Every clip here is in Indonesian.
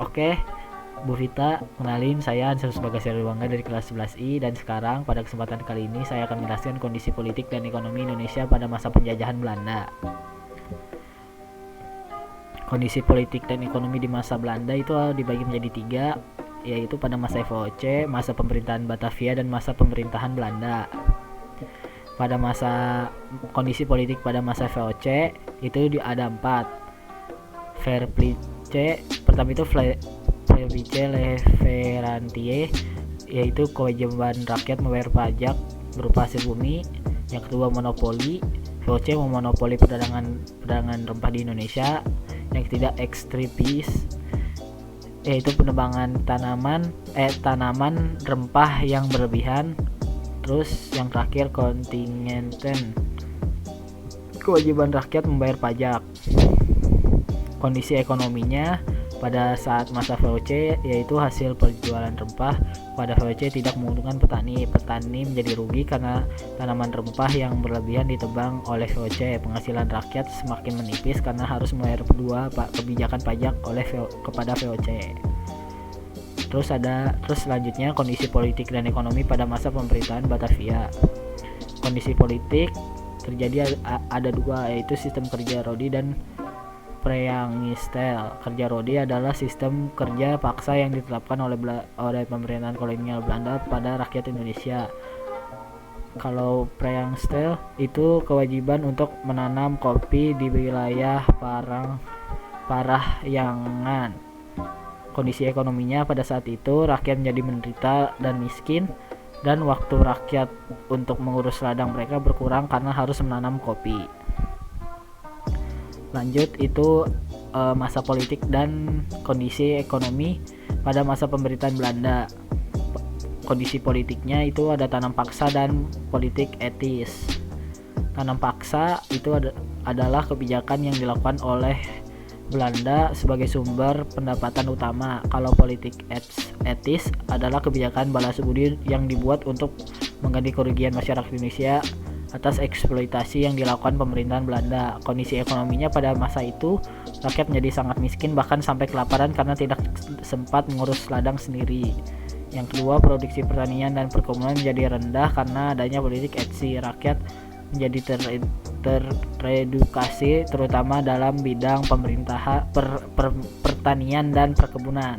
Oke, Bu Vita, kenalin saya Anselus Bagas Siliwangi dari kelas 11I dan sekarang pada kesempatan kali ini saya akan menjelaskan kondisi politik dan ekonomi Indonesia pada masa penjajahan Belanda. Kondisi politik dan ekonomi di masa Belanda itu dibagi menjadi tiga, yaitu pada masa VOC, masa pemerintahan Batavia, dan masa pemerintahan Belanda. Pada masa kondisi politik pada masa VOC itu ada empat. Verplice pertama itu Verplice Leverantie, yaitu kewajiban rakyat membayar pajak berupa hasil bumi. Yang kedua monopoli, VOC memonopoli perdagangan rempah di Indonesia. Yang ketiga extripis, yaitu penebangan tanaman rempah yang berlebihan. Terus yang terakhir kontingenten, kewajiban rakyat membayar pajak. Kondisi ekonominya pada saat masa VOC yaitu hasil penjualan rempah pada VOC tidak menguntungkan petani menjadi rugi karena tanaman rempah yang berlebihan ditebang oleh VOC. Penghasilan rakyat semakin menipis karena harus membayar kebijakan pajak kepada VOC. Terus selanjutnya kondisi politik dan ekonomi pada masa pemerintahan Batavia. Kondisi politik terjadi ada dua, yaitu sistem kerja Rodi dan Preangistel. Kerja Rodi adalah sistem kerja paksa yang ditetapkan oleh pemerintahan kolonial Belanda pada rakyat Indonesia. Kalau Preangistel itu kewajiban untuk menanam kopi di wilayah Parahyangan. Kondisi ekonominya pada saat itu rakyat menjadi menderita dan miskin, dan waktu rakyat untuk mengurus ladang mereka berkurang karena harus menanam kopi. Lanjut itu masa politik dan kondisi ekonomi pada masa pemerintahan Belanda. Kondisi politiknya itu ada tanam paksa dan politik etis. Tanam paksa itu adalah kebijakan yang dilakukan oleh Belanda sebagai sumber pendapatan utama. Kalau politik etis adalah kebijakan balas budi yang dibuat untuk mengganti kerugian masyarakat Indonesia atas eksploitasi yang dilakukan pemerintahan Belanda. Kondisi ekonominya pada masa itu rakyat menjadi sangat miskin, bahkan sampai kelaparan karena tidak sempat mengurus ladang sendiri. Yang kedua, produksi pertanian dan perkebunan menjadi rendah karena adanya politik etis. Rakyat menjadi teredukasi terutama dalam bidang pertanian dan perkebunan.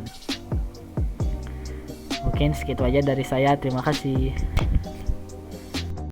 Mungkin segitu aja dari saya, terima kasih.